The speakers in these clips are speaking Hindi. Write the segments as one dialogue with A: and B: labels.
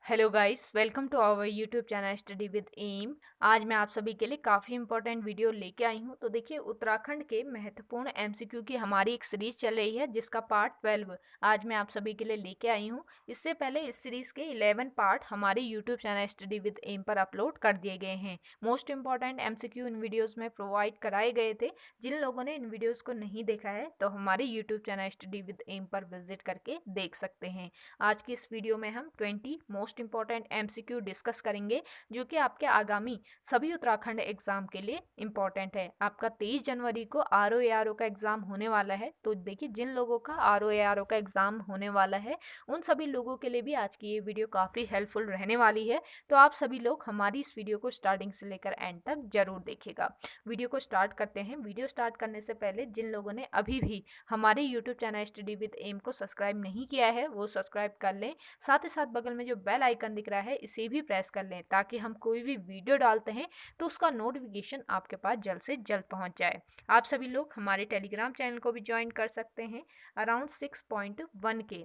A: Hello guys, welcome to our YouTube channel study with M. आज मैं आप सभी के लिए काफ़ी इंपॉर्टेंट वीडियो लेके आई हूँ। तो देखिए, उत्तराखंड के महत्वपूर्ण एमसीक्यू की हमारी एक सीरीज चल रही है जिसका पार्ट 12 आज मैं आप सभी के लिए लेके आई हूँ। इससे पहले इस सीरीज के 11 पार्ट हमारे YouTube channel study with M पर अपलोड कर दिए गए हैं। मोस्ट इंपॉर्टेंट एमसीक्यू इन वीडियोज़ में प्रोवाइड कराए गए थे। जिन लोगों ने इन वीडियोज़ को नहीं देखा है तो हमारे YouTube channel study with M पर विजिट करके देख सकते हैं। आज की इस वीडियो में हम 20 मोस्ट इंपॉर्टेंट एमसीक्यू डिस्कस करेंगे जो कि आपके आगामी सभी उत्तराखंड एग्जाम के लिए इंपॉर्टेंट है। आपका 23 जनवरी को आरओ का एग्जाम होने वाला है। तो देखिए, जिन लोगों का आरओ का एग्जाम होने वाला है उन सभी लोगों के लिए भी आज की ये वीडियो काफ़ी हेल्पफुल रहने वाली है। तो आप सभी लोग हमारी इस वीडियो को स्टार्टिंग से लेकर एंड तक जरूर देखिएगा। वीडियो को स्टार्ट करते हैं। वीडियो स्टार्ट करने से पहले जिन लोगों ने अभी भी हमारे YouTube channel study with M को सब्सक्राइब नहीं किया है वो सब्सक्राइब कर लें। साथ ही साथ बगल में जो बेल आइकन दिख रहा है इसे भी प्रेस कर लें ताकि हम कोई भी वीडियो डालते हैं तो उसका नोटिफिकेशन आपके पास जल्द से जल्द पहुंच जाए। आप सभी लोग हमारे टेलीग्राम चैनल को भी ज्वाइन कर सकते हैं। अराउंड 6.1 के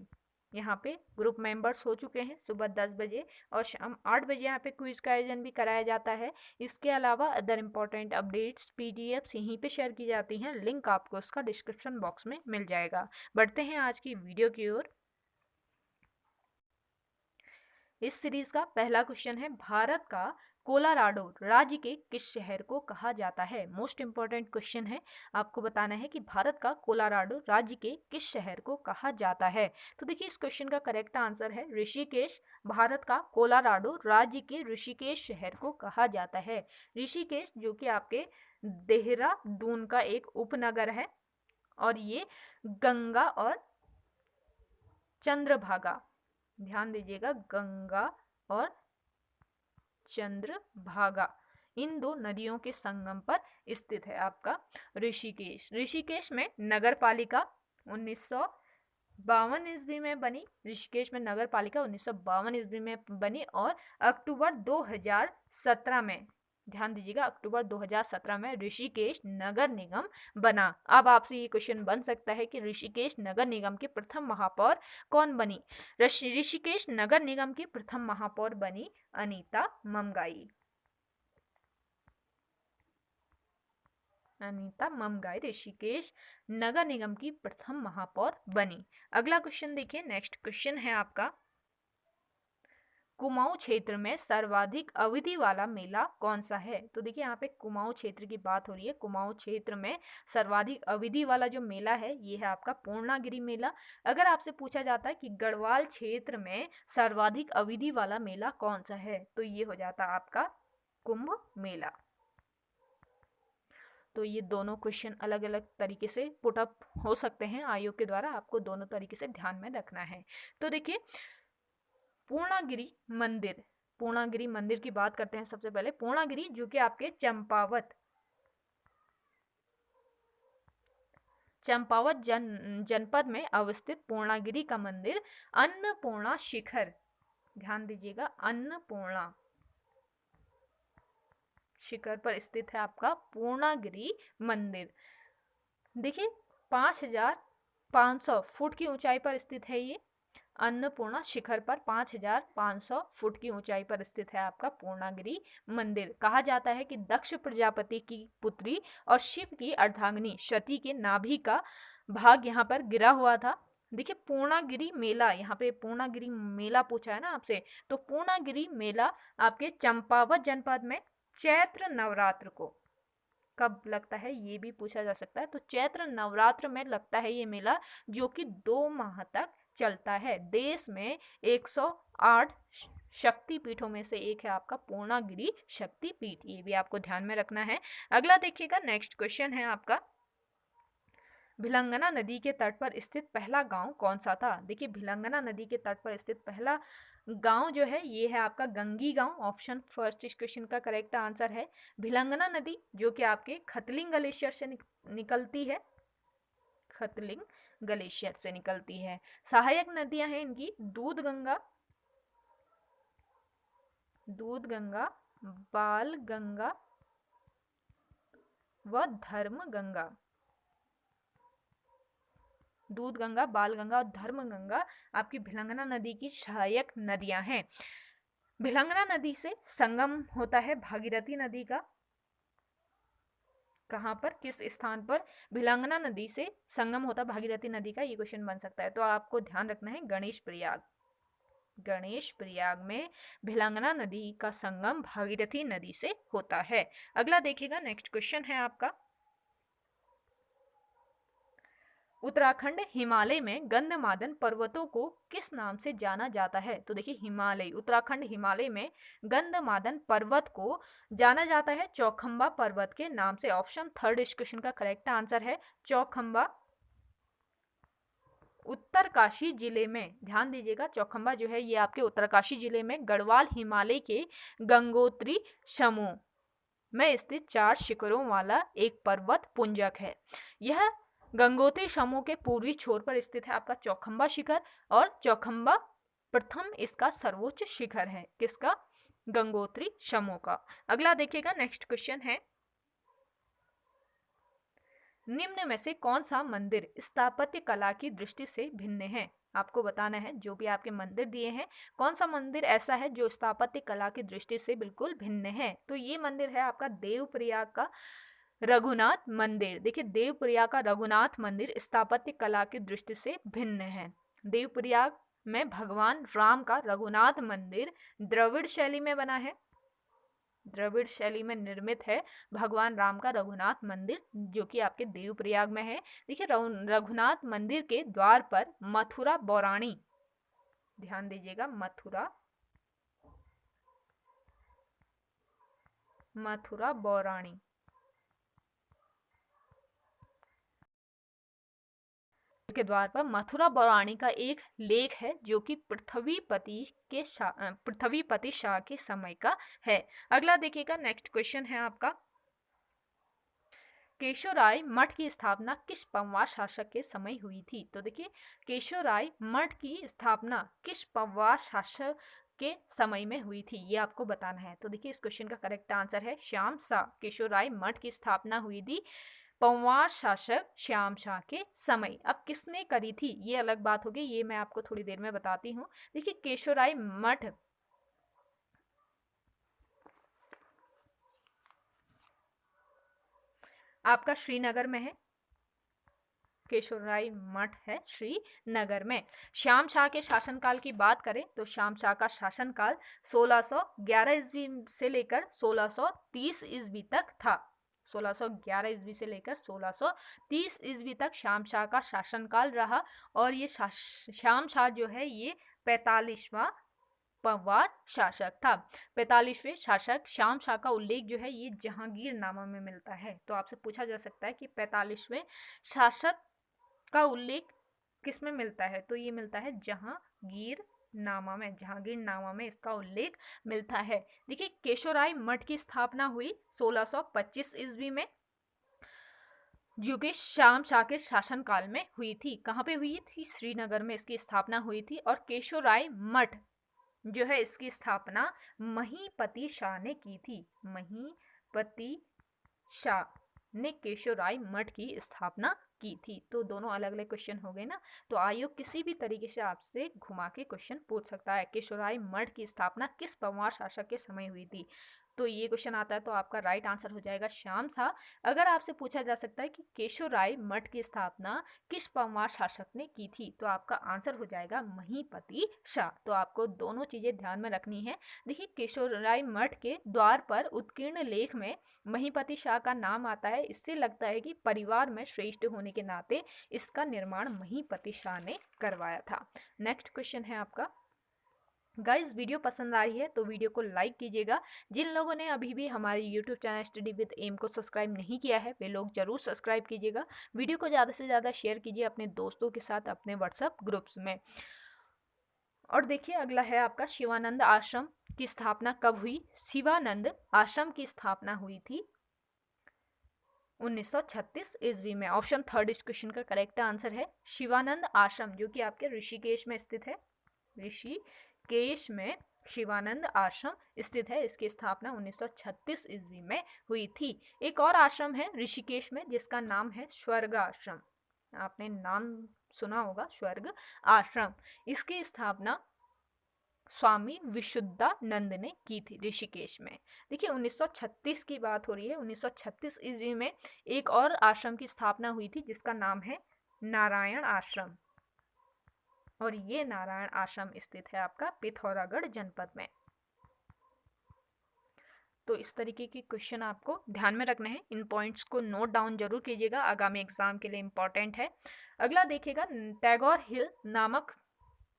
A: यहाँ पे ग्रुप मेंबर्स हो चुके हैं। सुबह 10 बजे और शाम 8 बजे यहाँ पे क्विज का आयोजन भी कराया जाता है। इसके अलावा अदर इंपॉर्टेंट अपडेट्स पीडीएफ्स यहीं पे शेयर की जाती हैं। लिंक आपको उसका डिस्क्रिप्शन बॉक्स में मिल जाएगा। बढ़ते हैं आज की वीडियो की ओर। इस सीरीज का पहला क्वेश्चन है, भारत का कोलोराडो राज्य के किस शहर को कहा जाता है। मोस्ट इंपॉर्टेंट क्वेश्चन है। आपको बताना है कि भारत का कोलोराडो राज्य के किस शहर को कहा जाता है। तो देखिए, इस क्वेश्चन का करेक्ट आंसर है ऋषिकेश। भारत का कोलोराडो राज्य के ऋषिकेश शहर को कहा जाता है। ऋषिकेश जो कि आपके देहरादून का एक उपनगर है और ये गंगा और चंद्रभागा, ध्यान दीजिएगा, गंगा और चंद्रभागा इन दो नदियों के संगम पर स्थित है आपका ऋषिकेश। ऋषिकेश में नगर पालिका 1952 ईस्वी में बनी। ऋषिकेश में नगर पालिका 1952 ईस्वी में बनी और अक्टूबर 2017 में, ध्यान दीजिएगा, अक्टूबर 2017 में ऋषिकेश नगर निगम बना। अब आपसे ये क्वेश्चन बन सकता है कि ऋषिकेश नगर निगम की प्रथम महापौर कौन बनी। ऋषिकेश नगर निगम की प्रथम महापौर बनी अनीता ममगाई। अनीता ममगाई ऋषिकेश नगर निगम की प्रथम महापौर बनी। अगला क्वेश्चन देखिए। नेक्स्ट क्वेश्चन है आपका, कुमाऊं क्षेत्र में सर्वाधिक अवधि वाला मेला कौन सा है। तो देखिए, यहाँ पे कुमाऊं क्षेत्र की बात हो रही है। कुमाऊं क्षेत्र में सर्वाधिक अवधि वाला जो मेला है ये है आपका पूर्णागिरि मेला। अगर आपसे पूछा जाता है कि गढ़वाल क्षेत्र में सर्वाधिक अवधि वाला मेला कौन सा है तो ये हो जाता आपका कुंभ मेला। तो ये दोनों क्वेश्चन अलग अलग तरीके से पुट अप हो सकते हैं आयोग के द्वारा, आपको दोनों तरीके से ध्यान में रखना है। तो देखिए, पूर्णागिरि मंदिर, पूर्णागिरि मंदिर की बात करते हैं। सबसे पहले पूर्णागिरि जो कि आपके चंपावत जनपद में अवस्थित पूर्णागिरि का मंदिर अन्नपूर्णा शिखर, ध्यान दीजिएगा, अन्नपूर्णा शिखर पर स्थित है आपका पूर्णागिरि मंदिर। देखिए, 5500 फुट की ऊंचाई पर स्थित है ये अन्नपूर्णा शिखर पर। 5500 फुट की ऊंचाई पर स्थित है आपका पूर्णागिरि मंदिर। कहा जाता है कि दक्ष प्रजापति की पुत्री और शिव की अर्धांगिनी सती के नाभि का भाग यहाँ पर गिरा हुआ था। देखिए, पूर्णागिरि मेला, यहाँ पे पूर्णागिरि मेला पूछा है ना आपसे, तो पूर्णागिरि मेला आपके चंपावत जनपद में चैत्र नवरात्र को कब लगता है ये भी पूछा जा सकता है। तो चैत्र नवरात्र में लगता है ये मेला जो कि 2 माह तक चलता है। देश में 108 शक्ति पीठों में से एक है आपका पूर्णागिरि शक्ति पीठ, ये भी आपको ध्यान में रखना है। अगला देखिएगा। नेक्स्ट क्वेश्चन है आपका, भिलंगना नदी के तट पर स्थित पहला गांव कौन सा था। देखिए, भिलंगना नदी के तट पर स्थित पहला गांव जो है ये है आपका गंगी गांव। ऑप्शन फर्स्ट इस क्वेश्चन का करेक्ट आंसर है। भिलंगना नदी जो कि आपके खतलिंग ग्लेशियर से निकलती है, खतलिंग ग्लेशियर से निकलती है। सहायक नदियां हैं इनकी दूध गंगा, बाल गंगा व धर्म गंगा। दूध गंगा, बाल गंगा और धर्म गंगा आपकी भिलंगना नदी की सहायक नदियां हैं। भिलंगना नदी से संगम होता है भागीरथी नदी का। कहाँ पर, किस स्थान पर भिलंगना नदी से संगम होता है भागीरथी नदी का, ये क्वेश्चन बन सकता है। तो आपको ध्यान रखना है गणेश प्रयाग। गणेश प्रयाग में भिलंगना नदी का संगम भागीरथी नदी से होता है। अगला देखिएगा, नेक्स्ट क्वेश्चन है आपका, उत्तराखंड हिमालय में गंधमादन पर्वतों को किस नाम से जाना जाता है। तो देखिए हिमालय, उत्तराखंड हिमालय में गंधमादन पर्वत को जाना जाता है चौखंबा पर्वत के नाम से। ऑप्शन थर्ड इस क्वेश्चन का करेक्ट आंसर है चौखंबा। उत्तरकाशी जिले में, ध्यान दीजिएगा, चौखंबा जो है ये आपके उत्तरकाशी जिले में गढ़वाल हिमालय के गंगोत्री समूह में स्थित 4 शिखरों वाला एक पर्वत पुंजक है। यह गंगोत्री समूह के पूर्वी छोर पर स्थित है आपका चौखंबा शिखर, और चौखंबा प्रथम इसका सर्वोच्च शिखर है। किसका? गंगोत्री समूह का। अगला देखिएगा, नेक्स्ट क्वेश्चन है, निम्न में से कौन सा मंदिर स्थापत्य कला की दृष्टि से भिन्न है। आपको बताना है, जो भी आपके मंदिर दिए हैं कौन सा मंदिर ऐसा है जो स्थापत्य कला की दृष्टि से बिल्कुल भिन्न है। तो ये मंदिर है आपका देवप्रयाग का रघुनाथ मंदिर। देखिए देवप्रयाग का रघुनाथ मंदिर स्थापत्य कला की दृष्टि से भिन्न है। देवप्रयाग में भगवान राम का रघुनाथ मंदिर द्रविड़ शैली में बना है, द्रविड़ शैली में निर्मित है भगवान राम का रघुनाथ मंदिर, जो कि आपके देवप्रयाग में है। देखिए रघुनाथ मंदिर के द्वार पर मथुरा बौराणी, ध्यान दीजिएगा, मथुरा बौराणी के द्वार पर मथुरा बौराणी का एक लेख है जो कि पृथ्वीपति शाह के समय का है। अगला देखिएगा, नेक्स्ट क्वेश्चन है आपका, केशोराय मठ की स्थापना किस पंवार शासक के समय हुई थी। तो देखिए केशोराय मठ की स्थापना किस पंवार शासक के समय में हुई थी, ये आपको बताना है। तो देखिए इस क्वेश्चन का करेक्ट आंसर है श्याम शाह। केशोराय मठ की स्थापना हुई थी पंवार शासक श्याम शाह के समय। अब किसने करी थी ये अलग बात होगी, ये मैं आपको थोड़ी देर में बताती हूँ। देखिए केशोराय मठ आपका श्रीनगर में है, केशोराय मठ है श्रीनगर में। श्याम शाह के शासनकाल की बात करें तो श्याम शाह का शासनकाल 1611 ईस्वी से लेकर 1630 ईस्वी तक था। 1611 ईस्वी से लेकर 1630 ईस्वी तक श्याम शाह का शासनकाल रहा। और ये श्याम शाह जो है ये 45वां पंवार शासक था। 45वें शासक श्याम शाह का उल्लेख जो है ये जहांगीरनामा में मिलता है। तो आपसे पूछा जा सकता है कि 45वें शासक का उल्लेख किस में मिलता है, तो ये मिलता है जहांगीरनामा में। जहांगीरनामा में इसका उल्लेख मिलता है। देखिए केशोराय मठ की स्थापना हुई 1625 ईस्वी में, जो कि श्याम शाह के शासनकाल में हुई थी। कहाँ पे हुई थी? श्रीनगर में इसकी स्थापना हुई थी। और केशोराय मठ जो है इसकी स्थापना महीपति शाह ने की थी। महीपति शाह ने केशोराय मठ की स्थापना की थी। तो दोनों अलग अलग क्वेश्चन हो गए ना। तो आयोग किसी भी तरीके से आपसे घुमा के क्वेश्चन पूछ सकता है, केशोराय मठ की स्थापना किस पंवार शासक के समय हुई थी। तो ये क्वेश्चन आता है तो आपका राइट आंसर हो जाएगा श्याम शाह। अगर आपसे पूछा जा सकता है कि केशोराय मठ की स्थापना किस पंवार शासक ने की थी, तो आपका आंसर हो जाएगा महीपति शाह। तो आपको दोनों चीजें ध्यान में रखनी है। देखिए केशोराय मठ के द्वार पर उत्कीर्ण लेख में महीपति शाह का नाम आता है। इससे लगता है कि परिवार में श्रेष्ठ होने के नाते इसका निर्माण महीपति शाह ने करवाया था। नेक्स्ट क्वेश्चन है आपका, गाइस वीडियो पसंद आई है तो वीडियो को लाइक कीजिएगा। जिन लोगों ने अभी भी हमारे YouTube channel study with M को सब्सक्राइब नहीं किया है वे लोग जरूर सब्सक्राइब कीजिएगा। वीडियो को ज़्यादा से ज़्यादा शेयर कीजिए अपने दोस्तों के साथ, अपने व्हाट्सएप ग्रुप्स में। और देखिए अगला है आपका, शिवानंद आश्रम की स्थापना कब हुई। शिवानंद आश्रम की स्थापना हुई थी 1936 ईस्वी में। ऑप्शन थर्ड इस क्वेश्चन का करेक्ट आंसर है शिवानंद आश्रम, जो कि आपके ऋषिकेश में स्थित है। ऋषिकेश में शिवानंद आश्रम स्थित है। इसकी स्थापना 1936 ईस्वी में हुई थी। एक और आश्रम है ऋषिकेश में जिसका नाम है स्वर्ग आश्रम। आपने नाम सुना होगा, स्वर्ग आश्रम। इसकी स्थापना स्वामी विशुद्धानंद ने की थी ऋषिकेश में। देखिए 1936 की बात हो रही है। 1936 ईस्वी में एक और आश्रम की स्थापना हुई थी जिसका नाम है नारायण आश्रम, और ये नारायण आश्रम स्थित है आपका पिथौरागढ़ जनपद में। तो इस तरीके के क्वेश्चन आपको ध्यान में रखने हैं, इन पॉइंट्स को नोट डाउन जरूर कीजिएगा, आगामी एग्जाम के लिए इंपॉर्टेंट है। अगला देखिएगा, टैगोर हिल नामक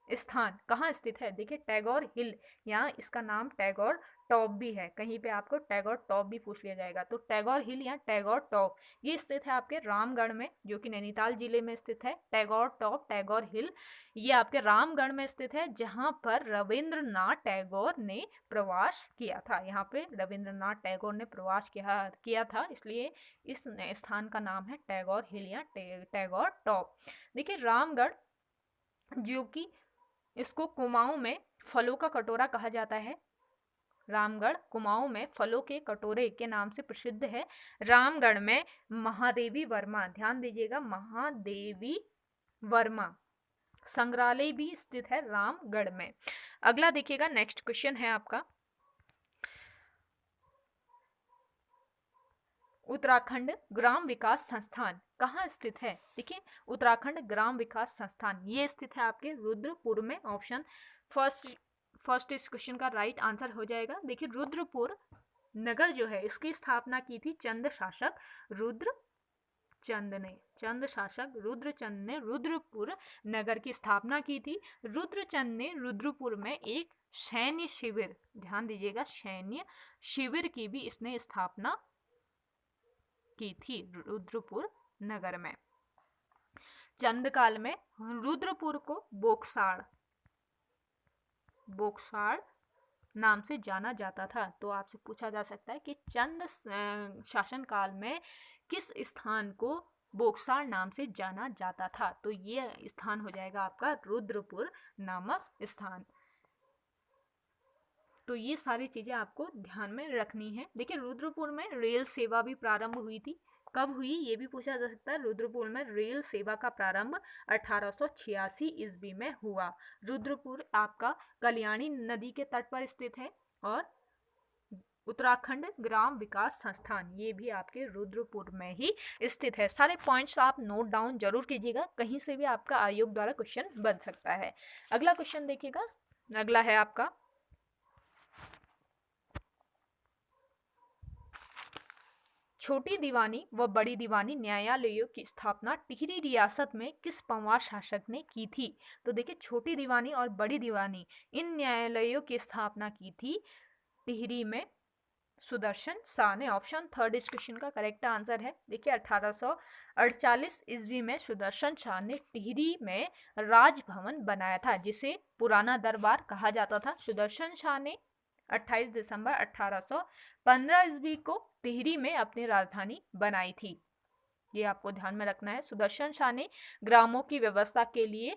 A: स्थान कहाँ स्थित है। देखिए टैगोर हिल, यहाँ इसका नाम टैगोर टॉप भी है, कहीं पे आपको टैगोर टॉप भी पूछ लिया जाएगा। तो टैगोर हिल या टैगोर टॉप ये स्थित है आपके रामगढ़ में, जो कि नैनीताल जिले में स्थित है। टैगोर टॉप, टैगोर हिल ये आपके रामगढ़ में स्थित है, जहाँ पर रविंद्रनाथ टैगोर ने प्रवास किया था। यहाँ पे रविंद्रनाथ टैगोर ने प्रवास किया था, इसलिए इस स्थान का नाम है टैगोर हिल या टैगोर टॉप। देखिए रामगढ़, जो कि इसको कुमाऊं में फलों का कटोरा कहा जाता है। रामगढ़ कुमाऊं में फलों के कटोरे के नाम से प्रसिद्ध है। रामगढ़ में महादेवी वर्मा, ध्यान दीजिएगा, महादेवी वर्मा संग्रहालय भी स्थित है रामगढ़ में। अगला देखिएगा, नेक्स्ट क्वेश्चन है आपका, उत्तराखंड ग्राम विकास संस्थान कहाँ स्थित है। देखिए उत्तराखंड ग्राम विकास संस्थान ये स्थित है आपके रुद्रपुर में। ऑप्शन फर्स्ट इस क्वेश्चन का राइट आंसर हो जाएगा। देखिए रुद्रपुर नगर जो है इसकी स्थापना की थी चंद शासक रुद्रचंद ने। चंद शासक रुद्रचंद ने रुद्रपुर नगर की स्थापना की थी। रुद्रचंद ने रुद्रपुर में एक सैन्य शिविर, ध्यान दीजिएगा, सैन्य शिविर की भी इसने स्थापना की थी रुद्रपुर नगर में। चंद काल में रुद्रपुर को बोक्साड़ नाम से जाना जाता था। तो आपसे पूछा जा सकता है कि चंद शासन काल में किस स्थान को बोक्साड़ नाम से जाना जाता था। तो ये स्थान हो जाएगा आपका रुद्रपुर नामक स्थान। तो ये सारी चीजें आपको ध्यान में रखनी है। देखिए रुद्रपुर में रेल सेवा भी प्रारंभ हुई थी। कब हुई ये भी पूछा जा सकता है। रुद्रपुर में रेल सेवा का प्रारंभ 1886 ईस्वी में हुआ। रुद्रपुर आपका कल्याणी नदी के तट पर स्थित है, और उत्तराखंड ग्राम विकास संस्थान ये भी आपके रुद्रपुर में ही स्थित है। सारे पॉइंट्स आप नोट डाउन जरूर कीजिएगा, कहीं से भी आपका आयोग द्वारा क्वेश्चन बन सकता है। अगला क्वेश्चन देखिएगा, अगला है आपका, छोटी दीवानी व बड़ी दीवानी न्यायालयों की स्थापना टिहरी रियासत में किस पंवार शासक ने की थी। तो देखिए छोटी दीवानी और बड़ी दीवानी इन न्यायालयों की स्थापना की थी टिहरी में सुदर्शन शाह ने। ऑप्शन थर्ड इस क्वेश्चन का करेक्ट आंसर है। देखिए 1848 ईस्वी में सुदर्शन शाह ने टिहरी में राजभवन बनाया था, जिसे पुराना दरबार कहा जाता था। सुदर्शन शाह ने 28 दिसंबर 1815 ईस्वी को टिहरी में अपनी राजधानी बनाई थी। ये आपको ध्यान में रखना है। सुदर्शन शाह ने ग्रामों की व्यवस्था के लिए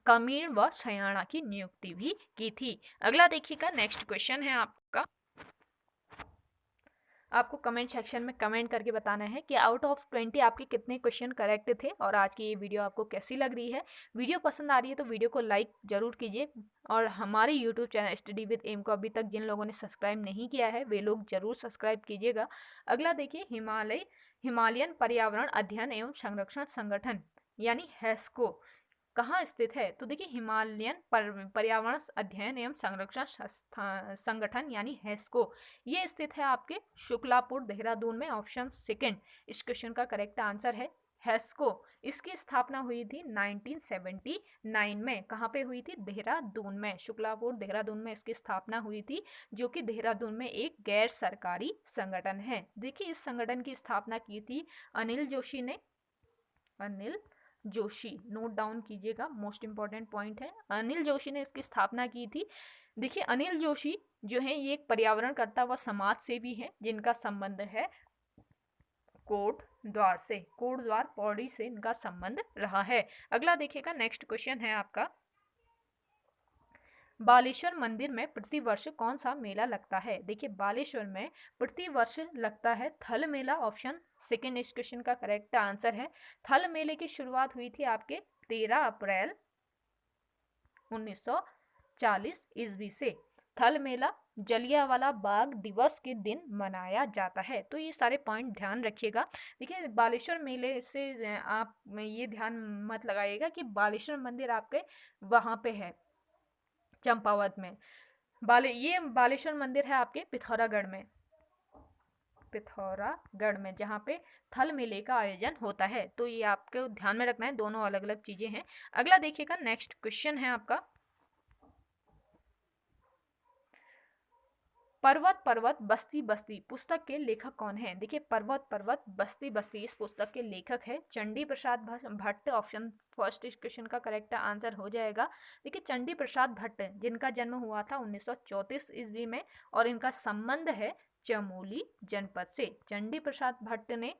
A: कमीण व सयाणा की नियुक्ति भी की थी। अगला देखिएगा, नेक्स्ट क्वेश्चन है आपका, आपको कमेंट सेक्शन में कमेंट करके बताना है कि आउट ऑफ 20 आपके कितने क्वेश्चन करेक्ट थे, और आज की ये वीडियो आपको कैसी लग रही है। वीडियो पसंद आ रही है तो वीडियो को लाइक जरूर कीजिए, और हमारे YouTube channel study with M को अभी तक जिन लोगों ने सब्सक्राइब नहीं किया है वे लोग जरूर सब्सक्राइब कीजिएगा। अगला देखिए, हिमालयन पर्यावरण अध्ययन एवं संरक्षण संगठन यानी हैस्को कहाँ स्थित है। तो देखिए हिमालयन पर्यावरण अध्ययन एवं संरक्षण संगठन यानी हैस्को ये स्थित है आपके शुक्लापुर देहरादून में। ऑप्शन सेकंड इस क्वेश्चन का करेक्ट आंसर है हैस्को। इसकी स्थापना हुई थी 1979 में। कहाँ पे हुई थी? देहरादून में, शुक्लापुर देहरादून में इसकी स्थापना हुई थी, जो कि देहरादून में एक गैर सरकारी संगठन है। देखिए इस संगठन की स्थापना की थी अनिल जोशी ने। अनिल जोशी, नोट डाउन कीजिएगा, मोस्ट इंपॉर्टेंट पॉइंट है। अनिल जोशी ने इसकी स्थापना की थी। देखिए अनिल जोशी जो है ये एक पर्यावरणकर्ता व समाज सेवी है, जिनका संबंध है कोट द्वार से, कोट द्वार पौड़ी से इनका संबंध रहा है। अगला देखिएगा, नेक्स्ट क्वेश्चन है आपका, बालेश्वर मंदिर में प्रतिवर्ष कौन सा मेला लगता है। देखिए बालेश्वर में प्रतिवर्ष लगता है थल मेला। ऑप्शन सेकंड इस क्वेश्चन का करेक्ट आंसर है। थल मेले की शुरुआत हुई थी आपके 13 अप्रैल 1940 ईस्वी से थल मेला जलियांवाला बाग दिवस के दिन मनाया जाता है। तो ये सारे पॉइंट ध्यान रखिएगा। देखिए बालेश्वर मेले से आप ये ध्यान मत लगाइएगा कि बालेश्वर मंदिर आपके वहाँ पे है चंपावत में। ये बालेश्वर मंदिर है आपके पिथौरागढ़ में जहाँ पे थल मेले का आयोजन होता है। तो ये आपको ध्यान में रखना है, दोनों अलग अलग चीजें हैं। अगला देखिएगा, नेक्स्ट क्वेश्चन है आपका, पर्वत पर्वत बस्ती बस्ती पुस्तक के लेखक कौन है? देखिए पर्वत पर्वत बस्ती बस्ती इस पुस्तक के लेखक है चंडी प्रसाद भट्ट। ऑप्शन फर्स्ट इस क्वेश्चन का करेक्ट आंसर हो जाएगा। देखिए चंडी प्रसाद भट्ट जिनका जन्म हुआ था 1934 ईस्वी में और इनका संबंध है चमोली जनपद से। चंडी प्रसाद भट्ट ने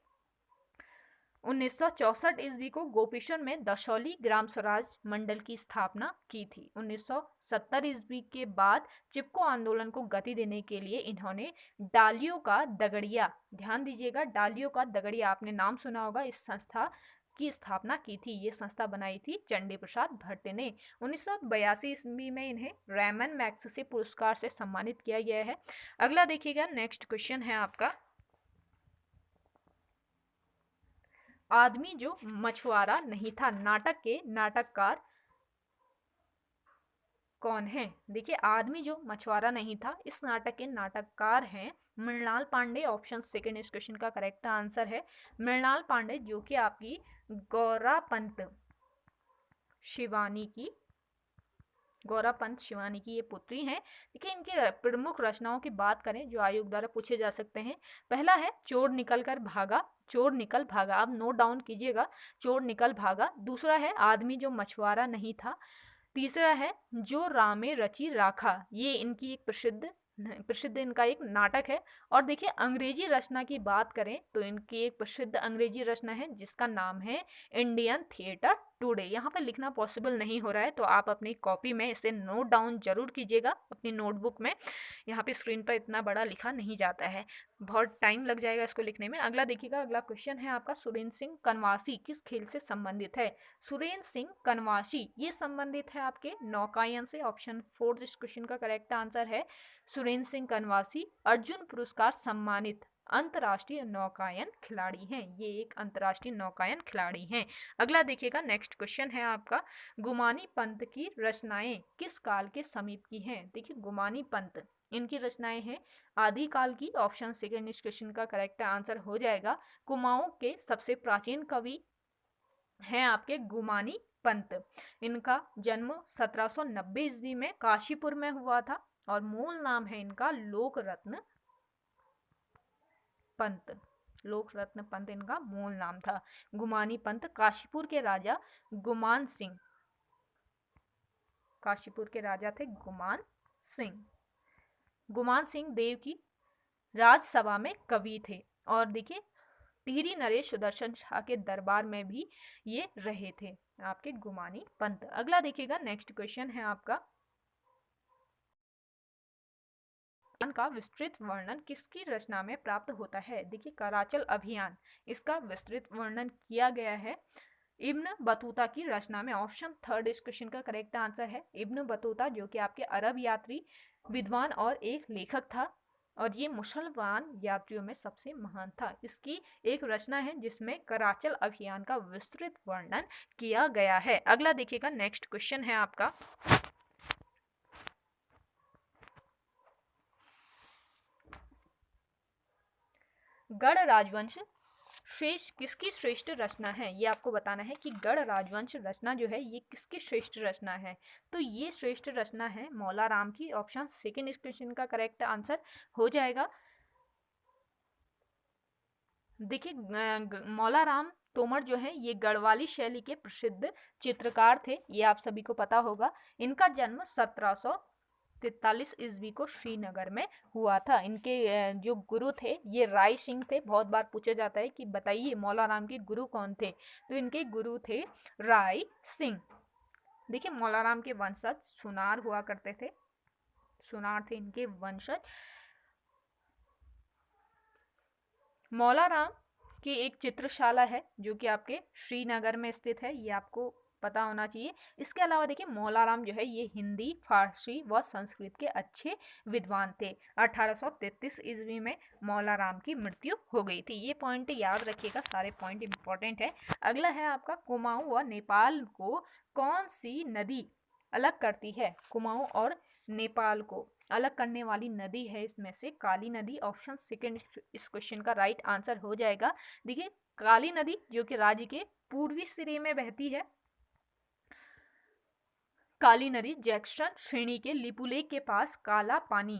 A: 1964 ईस्वी को गोपेश्वर में दशौली ग्राम स्वराज मंडल की स्थापना की थी। 1970 ईस्वी के बाद चिपको आंदोलन को गति देने के लिए इन्होंने डालियों का दगड़िया, ध्यान दीजिएगा डालियों का दगड़िया, आपने नाम सुना होगा, इस संस्था की स्थापना की थी। ये संस्था बनाई थी चंडी प्रसाद भट्ट ने। 1982 ईस्वी में इन्हें रैमन मैग्सेसे पुरस्कार से सम्मानित किया गया है। अगला देखिएगा, नेक्स्ट क्वेश्चन है आपका, आदमी जो मछुआरा नहीं था नाटक के नाटककार कौन है? देखिए आदमी जो मछुआरा नहीं था इस नाटक के नाटककार हैं मृणाल पांडे। ऑप्शन सेकंड इस क्वेश्चन का करेक्ट आंसर है मृणाल पांडे, जो कि आपकी गौरा पंत शिवानी की ये पुत्री हैं। देखिए इनकी प्रमुख रचनाओं की बात करें जो आयोग द्वारा पूछे जा सकते हैं, पहला है चोर निकल भागा, आप नोट डाउन कीजिएगा, चोर निकल भागा। दूसरा है आदमी जो मछुआरा नहीं था। तीसरा है जो रामे रची राखा, ये इनकी एक प्रसिद्ध इनका एक नाटक है। और देखिए अंग्रेजी रचना की बात करें तो इनकी एक प्रसिद्ध अंग्रेजी रचना है जिसका नाम है इंडियन थिएटर टुडे। यहाँ पे लिखना पॉसिबल नहीं हो रहा है तो आप अपनी कॉपी में इसे नोट डाउन जरूर कीजिएगा अपनी नोटबुक में। यहाँ पे स्क्रीन पर इतना बड़ा लिखा नहीं जाता है, बहुत टाइम लग जाएगा इसको लिखने में। अगला देखिएगा, अगला क्वेश्चन है आपका, सुरेंद्र सिंह कनवासी किस खेल से संबंधित है? सुरेंद्र सिंह कनवासी ये संबंधित है आपके नौकायन से। ऑप्शन फोर्थ इस क्वेश्चन का करेक्ट आंसर है सुरेंद्र सिंह कनवासी अर्जुन पुरस्कार सम्मानित अंतर्राष्ट्रीय नौकायन खिलाड़ी हैं। ये एक अंतर्राष्ट्रीय नौकायन खिलाड़ी हैं। अगला देखिएगा, नेक्स्ट क्वेश्चन है आपका, गुमानी पंत की रचनाएं किस काल के समीप की हैं? देखिए गुमानी पंत इनकी रचनाएं हैं आदिकाल की। ऑप्शन सेकंड इस क्वेश्चन का करेक्ट आंसर हो जाएगा। कुमाऊं के सबसे प्राचीन कवि हैं आपके गुमानी पंत। इनका जन्म 1790 ईस्वी में काशीपुर में हुआ था और मूल नाम है इनका लोकरत्न पंत इनका मूल नाम था। गुमानी पंत काशीपुर के राजा थे गुमान सिंह देव की राजसभा में कवि थे। और देखिए टिहरी नरेश सुदर्शन शाह के दरबार में भी ये रहे थे आपके गुमानी पंत। अगला देखिएगा, नेक्स्ट क्वेश्चन है आपका, का विस्तृत वर्णन किसकी रचना में प्राप्त होता है? देखिए कराचल अभियान, इसका विस्तृत वर्णन किया गया है इब्न बतूता की रचना में। ऑप्शन थर्ड इस क्वेश्चन का करेक्ट आंसर है इब्न बतूता, जो कि आपके अरब यात्री विद्वान और एक लेखक था और ये मुसलमान यात्रियों में सबसे महान था। इसकी एक रचना है जिसमें कराचल अभियान का विस्तृत वर्णन किया गया है। अगला देखिएगा, नेक्स्ट क्वेश्चन है आपका, गढ़ राजवंश किसकी श्रेष्ठ रचना है? ये आपको बताना है कि गढ़ राजवंश रचना जो है ये किसकी श्रेष्ठ रचना है। तो ये श्रेष्ठ रचना है मौला राम की। ऑप्शन सेकंड इस क्वेश्चन का करेक्ट आंसर हो जाएगा। देखिए मौला राम तोमर जो है ये गढ़वाली शैली के प्रसिद्ध चित्रकार थे, ये आप सभी को पता होगा। इनका जन्म 1743 ईस्वी को श्रीनगर में हुआ था। इनके जो गुरु थे ये राय सिंह थे। बहुत बार पूछा जाता है कि बताइए मौला राम के गुरु कौन थे, तो इनके गुरु थे राय सिंह। देखिए मौला राम के वंशज सुनार हुआ करते थे, सुनार थे इनके वंशज। मौला राम की एक चित्रशाला है जो कि आपके श्रीनगर में स्थित है, ये आपको पता होना चाहिए। इसके अलावा देखिए मौलाराम जो है ये हिंदी, फारसी व संस्कृत के अच्छे विद्वान थे। 1833 ईस्वी में मौलाराम की मृत्यु हो गई थी। ये पॉइंट याद रखिएगा, सारे पॉइंट इंपॉर्टेंट है। अगला है आपका कुमाऊं व नेपाल को कौन सी नदी अलग करती है? कुमाऊं और नेपाल को अलग करने वाली नदी है इसमें से काली नदी। ऑप्शन सेकंड इस क्वेश्चन का राइट आंसर हो जाएगा। देखिए काली नदी जो कि राज्य के पूर्वी सिरे में बहती है। काली नदी जैक्सन श्रेणी के लिपुलेख के पास काला पानी,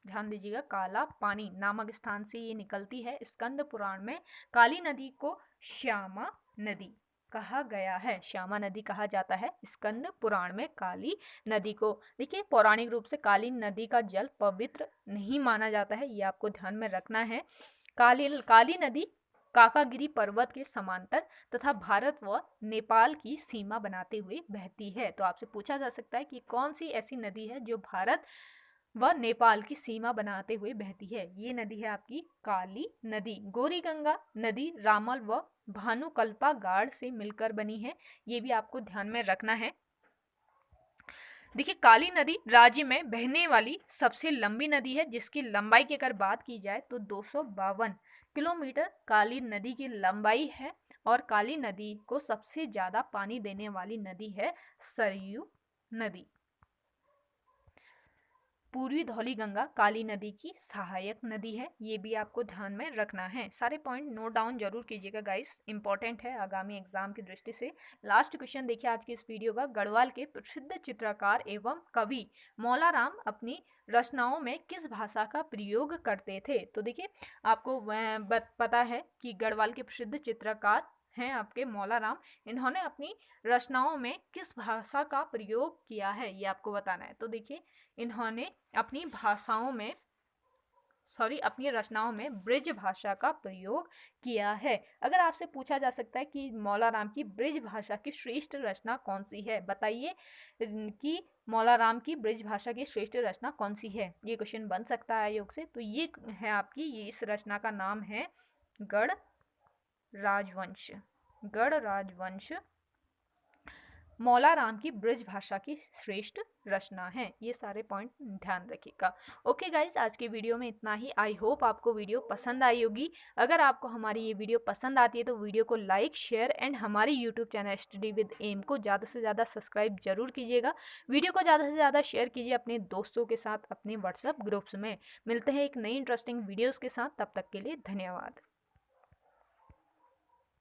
A: ध्यान दीजिएगा, काला पानी नामक स्थान से ये निकलती है। स्कंद पुराण में काली नदी को श्यामा नदी कहा गया है। श्यामा नदी कहा जाता है स्कंद पुराण में काली नदी को। देखिए पौराणिक रूप से काली नदी का जल पवित्र नहीं माना जाता है, ये आपको ध्यान में रखना है। काली नदी काकागिरी पर्वत के समांतर तथा भारत व नेपाल की सीमा बनाते हुए बहती है। तो आपसे पूछा जा सकता है कि कौन सी ऐसी नदी है जो भारत व नेपाल की सीमा बनाते हुए बहती है? ये नदी है आपकी काली नदी। गौरी गंगा नदी रामल व भानुकल्पा गाड़ से मिलकर बनी है, ये भी आपको ध्यान में रखना है। देखिए काली नदी राज्य में बहने वाली सबसे लंबी नदी है, जिसकी लंबाई की अगर बात की जाए तो 252 किलोमीटर काली नदी की लंबाई है। और काली नदी को सबसे ज्यादा पानी देने वाली नदी है सरयू नदी। पूर्वी धौली गंगा काली नदी की सहायक नदी है, ये भी आपको ध्यान में रखना है। सारे पॉइंट नोट डाउन जरूर कीजिएगा गाइस, इंपॉर्टेंट है आगामी एग्जाम की दृष्टि से। लास्ट क्वेश्चन देखिए आज की इस वीडियो का, गढ़वाल के प्रसिद्ध चित्रकार एवं कवि मौलाराम अपनी रचनाओं में किस भाषा का प्रयोग करते थे? तो देखिए आपको पता है कि गढ़वाल के प्रसिद्ध चित्रकार हैं आपके मौलाराम, इन्होंने अपनी रचनाओं में किस भाषा का प्रयोग किया है ये आपको बताना है। तो देखिए इन्होंने अपनी अपनी रचनाओं में ब्रिज भाषा का प्रयोग किया है। अगर आपसे पूछा जा सकता है कि मौलाराम की ब्रिज भाषा की श्रेष्ठ रचना कौन सी है, बताइए कि मौलाराम की ब्रिज भाषा की श्रेष्ठ रचना कौन सी है, ये क्वेश्चन बन सकता है आयोग से। तो ये है आपकी, ये इस रचना का नाम है गढ़ राजवंश। गढ़ राजवंश मौलाराम की ब्रिज भाषा की श्रेष्ठ रचना है। ये सारे पॉइंट ध्यान रखिएगा। ओके गाइज, आज के वीडियो में इतना ही। आई होप आपको वीडियो पसंद आई होगी। अगर आपको हमारी ये वीडियो पसंद आती है तो वीडियो को लाइक, शेयर एंड हमारे YouTube channel study with M को ज़्यादा से ज़्यादा सब्सक्राइब जरूर कीजिएगा। वीडियो को ज़्यादा से ज़्यादा शेयर कीजिए अपने दोस्तों के साथ, अपने व्हाट्सएप ग्रुप्स में। मिलते हैं एक नई इंटरेस्टिंग वीडियोज़ के साथ, तब तक के लिए धन्यवाद।